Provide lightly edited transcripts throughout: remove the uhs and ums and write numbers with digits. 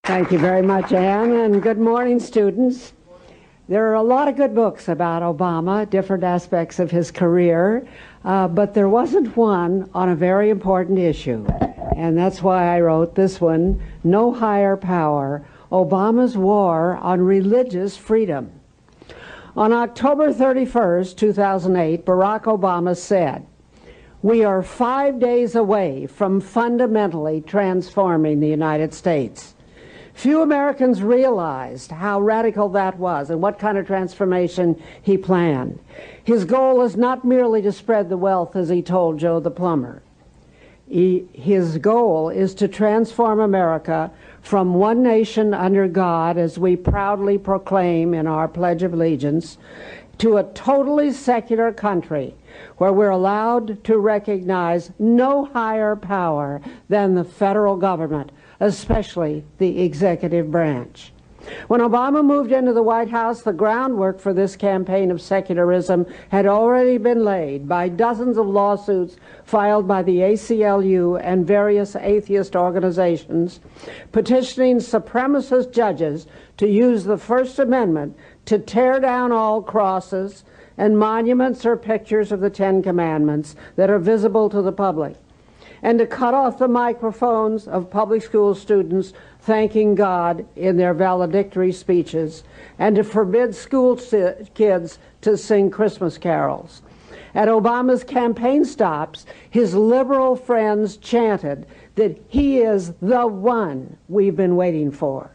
Thank you very much, Anne, and good morning, students. There are a lot of good books about Obama, different aspects of his career, but there wasn't one on a very important issue, and that's why I wrote this one, No Higher Power, Obama's War on Religious Freedom. On October 31st, 2008, Barack Obama said, "We are 5 days away from fundamentally transforming the United States." Few Americans realized how radical that was and what kind of transformation he planned. His goal is not merely to spread the wealth, as he told Joe the plumber. His goal is to transform America from one nation under God, as we proudly proclaim in our Pledge of Allegiance, to a totally secular country where we're allowed to recognize no higher power than the federal government, especially the executive branch. When Obama moved into the White House, the groundwork for this campaign of secularism had already been laid by dozens of lawsuits filed by the ACLU and various atheist organizations, petitioning supremacist judges to use the First Amendment to tear down all crosses and monuments or pictures of the Ten Commandments that are visible to the public, and to cut off the microphones of public school students thanking God in their valedictory speeches, and to forbid school kids to sing Christmas carols. At Obama's campaign stops, his liberal friends chanted that he is the one we've been waiting for.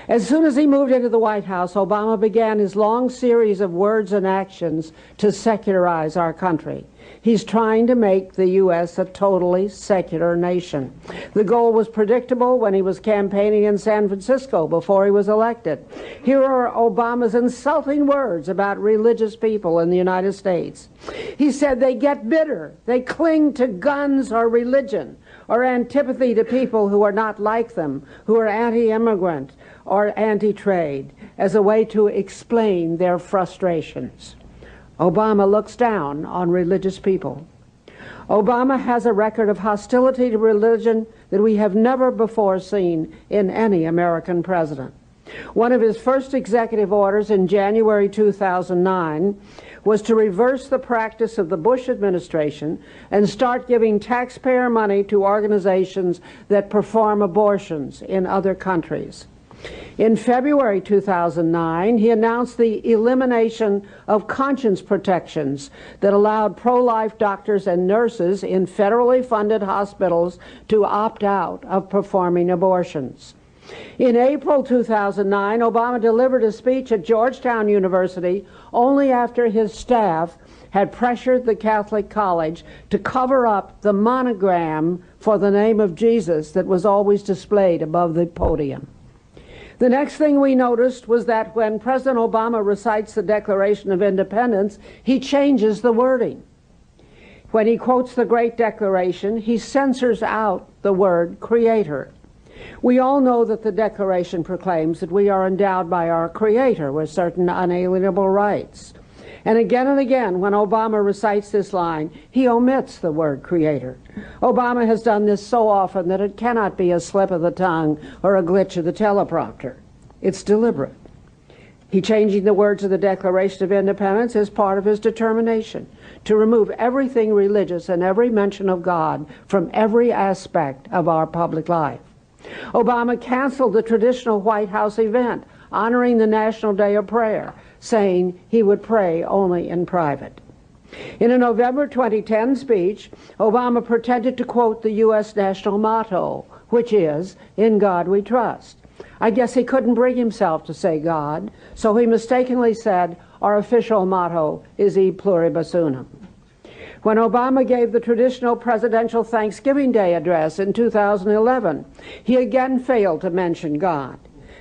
As soon as he moved into the White House, Obama began his long series of words and actions to secularize our country. He's trying to make the U.S. a totally secular nation. The goal was predictable when he was campaigning in San Francisco before he was elected. Here are Obama's insulting words about religious people in the United States. He said they get bitter, they cling to guns or religion, or antipathy to people who are not like them, who are anti-immigrant or anti-trade, as a way to explain their frustrations. Obama looks down on religious people. Obama has a record of hostility to religion that we have never before seen in any American president. One of his first executive orders in January 2009 was to reverse the practice of the Bush administration and start giving taxpayer money to organizations that perform abortions in other countries. In February 2009, he announced the elimination of conscience protections that allowed pro-life doctors and nurses in federally funded hospitals to opt out of performing abortions. In April 2009, Obama delivered a speech at Georgetown University only after his staff had pressured the Catholic College to cover up the monogram for the name of Jesus that was always displayed above the podium. The next thing we noticed was that when President Obama recites the Declaration of Independence, he changes the wording. When he quotes the Great Declaration, he censors out the word Creator. We all know that the Declaration proclaims that we are endowed by our Creator with certain unalienable rights. And again, when Obama recites this line, he omits the word Creator. Obama has done this so often that it cannot be a slip of the tongue or a glitch of the teleprompter. It's deliberate. He changing the words of the Declaration of Independence is part of his determination to remove everything religious and every mention of God from every aspect of our public life. Obama canceled the traditional White House event honoring the National Day of Prayer, saying he would pray only in private. In a November 2010 speech, Obama pretended to quote the U.S. national motto, which is, "In God we trust." I guess he couldn't bring himself to say God, so he mistakenly said, "Our official motto is E pluribus unum." When Obama gave the traditional presidential Thanksgiving Day address in 2011, he again failed to mention God.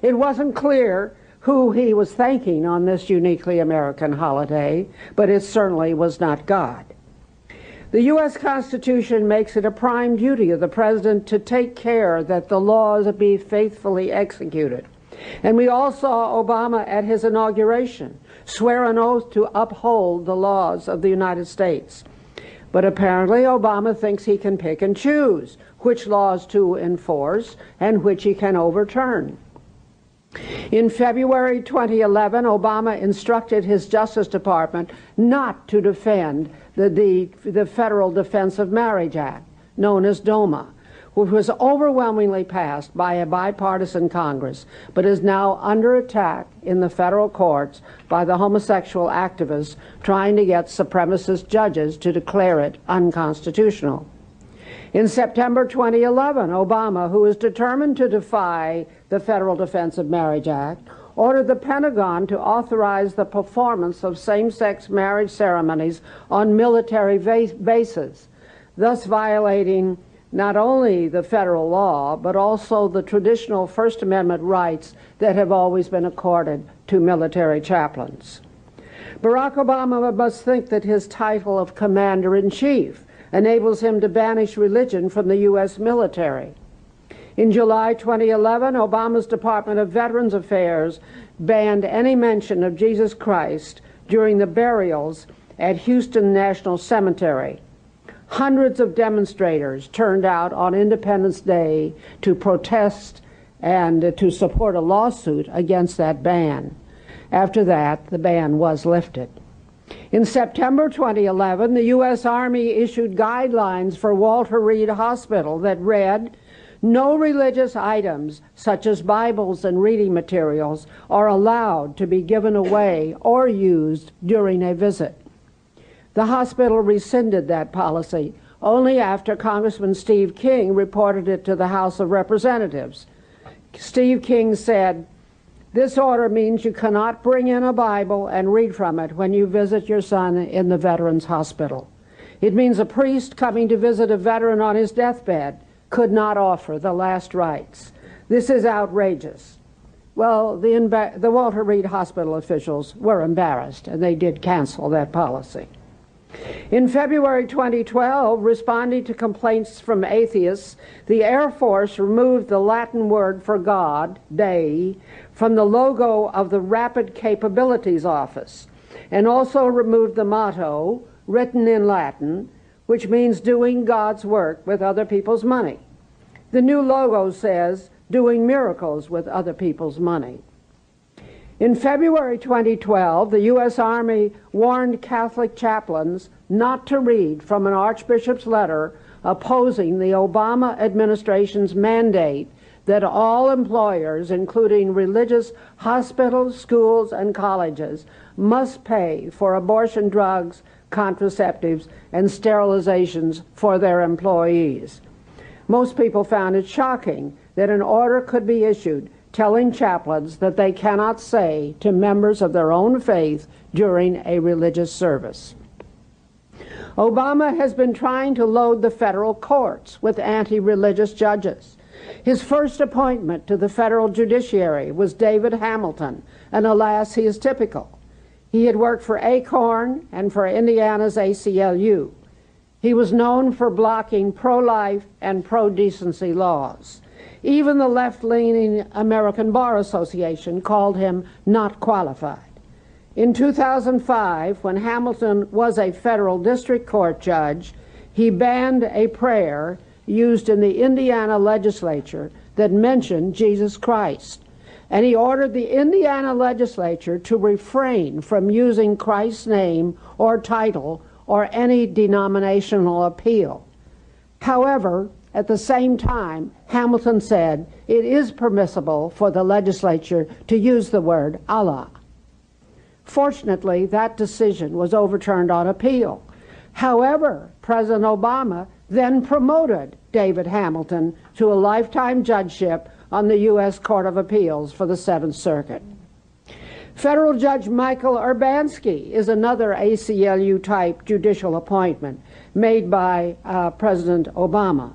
It wasn't clear who he was thanking on this uniquely American holiday, but it certainly was not God. The U.S. Constitution makes it a prime duty of the President to take care that the laws be faithfully executed. And we all saw Obama at his inauguration swear an oath to uphold the laws of the United States. But apparently Obama thinks he can pick and choose which laws to enforce and which he can overturn. In February 2011, Obama instructed his Justice Department not to defend the Federal Defense of Marriage Act, known as DOMA, which was overwhelmingly passed by a bipartisan Congress, but is now under attack in the federal courts by the homosexual activists trying to get supremacist judges to declare it unconstitutional. In September 2011, Obama, who is determined to defy the Federal Defense of Marriage Act, ordered the Pentagon to authorize the performance of same-sex marriage ceremonies on military bases, thus violating not only the federal law, but also the traditional First Amendment rights that have always been accorded to military chaplains. Barack Obama must think that his title of Commander-in-Chief enables him to banish religion from the U.S. military. In July 2011, Obama's Department of Veterans Affairs banned any mention of Jesus Christ during the burials at Houston National Cemetery. Hundreds of demonstrators turned out on Independence Day to protest and to support a lawsuit against that ban. After that, the ban was lifted. In September 2011, the U.S. Army issued guidelines for Walter Reed Hospital that read, "No religious items, such as Bibles and reading materials, are allowed to be given away or used during a visit." The hospital rescinded that policy only after Congressman Steve King reported it to the House of Representatives. Steve King said, "This order means you cannot bring in a Bible and read from it when you visit your son in the Veterans Hospital. It means a priest coming to visit a veteran on his deathbed could not offer the last rites. This is outrageous." Well, the Walter Reed Hospital officials were embarrassed, and they did cancel that policy. In February 2012, responding to complaints from atheists, the Air Force removed the Latin word for God, Dei, from the logo of the Rapid Capabilities Office, and also removed the motto, written in Latin, which means doing God's work with other people's money. The new logo says, doing miracles with other people's money. In February 2012, the U.S. Army warned Catholic chaplains not to read from an archbishop's letter opposing the Obama administration's mandate that all employers, including religious hospitals, schools, and colleges, must pay for abortion drugs, contraceptives, and sterilizations for their employees. Most people found it shocking that an order could be issued telling chaplains that they cannot say to members of their own faith during a religious service. Obama has been trying to load the federal courts with anti-religious judges. His first appointment to the federal judiciary was David Hamilton, and alas, he is typical. He had worked for ACORN and for Indiana's ACLU. He was known for blocking pro-life and pro-decency laws. Even the left-leaning American Bar Association called him not qualified. In 2005, when Hamilton was a federal district court judge, he banned a prayer used in the Indiana legislature that mentioned Jesus Christ. And he ordered the Indiana legislature to refrain from using Christ's name or title or any denominational appeal. However, at the same time, Hamilton said it is permissible for the legislature to use the word Allah. Fortunately, that decision was overturned on appeal. However, President Obama then promoted David Hamilton to a lifetime judgeship on the U.S. Court of Appeals for the Seventh Circuit. Federal Judge Michael Urbanski is another ACLU-type judicial appointment made by President Obama.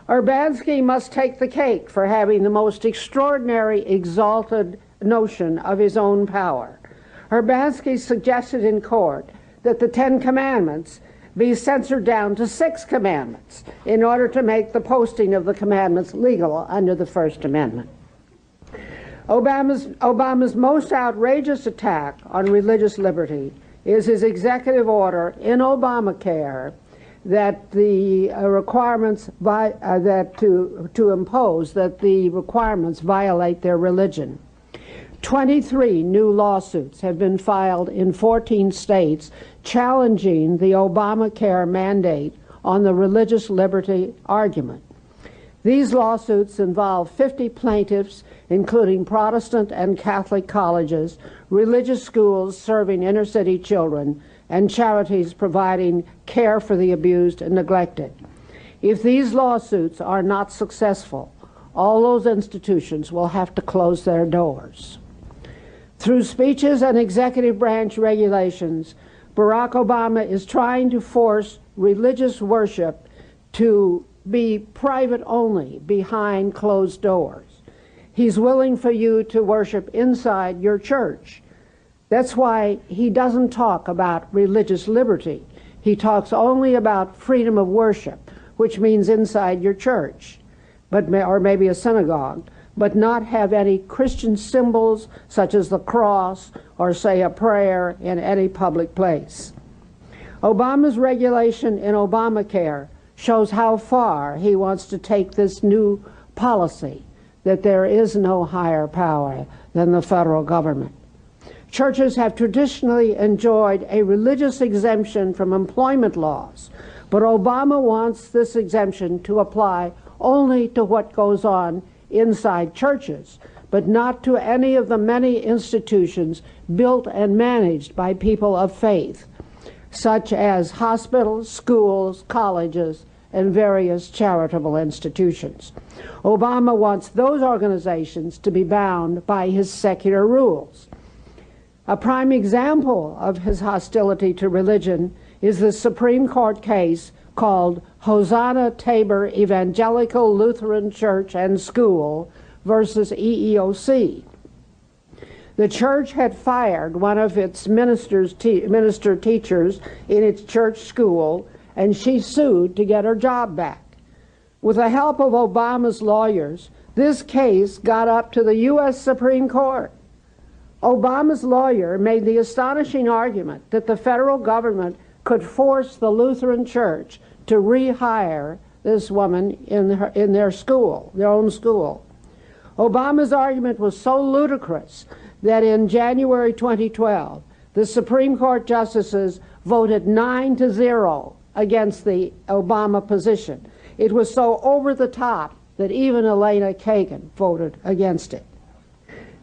Urbanski must take the cake for having the most extraordinary, exalted notion of his own power. Urbanski suggested in court that the 10 Commandments be censored down to 6 commandments in order to make the posting of the commandments legal under the First Amendment. Obama's most outrageous attack on religious liberty is his executive order in Obamacare that the requirements to impose that the requirements violate their religion. 23 new lawsuits have been filed in 14 states challenging the Obamacare mandate on the religious liberty argument. These lawsuits involve 50 plaintiffs, including Protestant and Catholic colleges, religious schools serving inner-city children, and charities providing care for the abused and neglected. If these lawsuits are not successful, all those institutions will have to close their doors. Through speeches and executive branch regulations, Barack Obama is trying to force religious worship to be private only, behind closed doors. He's willing for you to worship inside your church. That's why he doesn't talk about religious liberty. He talks only about freedom of worship, which means inside your church, or maybe a synagogue, but not have any Christian symbols such as the cross or say a prayer in any public place. Obama's regulation in Obamacare shows how far he wants to take this new policy, that there is no higher power than the federal government. Churches have traditionally enjoyed a religious exemption from employment laws, but Obama wants this exemption to apply only to what goes on inside churches, but not to any of the many institutions built and managed by people of faith, such as hospitals, schools, colleges, and various charitable institutions. Obama wants those organizations to be bound by his secular rules. A prime example of his hostility to religion is the Supreme Court case called Hosanna Tabor Evangelical Lutheran Church and School versus EEOC. The church had fired one of its minister teachers in its church school, and she sued to get her job back. With the help of Obama's lawyers, this case got up to the U.S. Supreme Court. Obama's lawyer made the astonishing argument that the federal government could force the Lutheran Church to rehire this woman in their school, their own school. Obama's argument was so ludicrous that in January 2012, the Supreme Court justices voted 9-0 against the Obama position. It was so over the top that even Elena Kagan voted against it.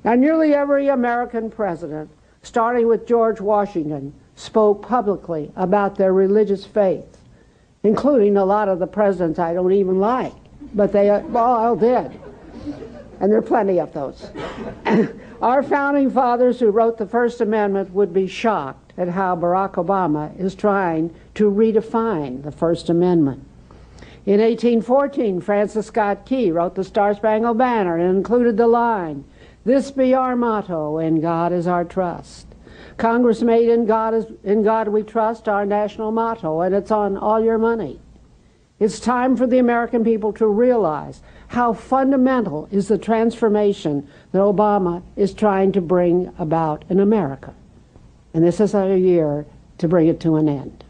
Now, nearly every American president, starting with George Washington, spoke publicly about their religious faith, including a lot of the presidents I don't even like, but they all did. And there are plenty of those. Our founding fathers who wrote the First Amendment would be shocked at how Barack Obama is trying to redefine the First Amendment. In 1814, Francis Scott Key wrote the Star-Spangled Banner and included the line, "This be our motto, in God is our trust." Congress made "In God we trust" our national motto, and it's on all your money. It's time for the American people to realize how fundamental is the transformation that Obama is trying to bring about in America. And this is our year to bring it to an end.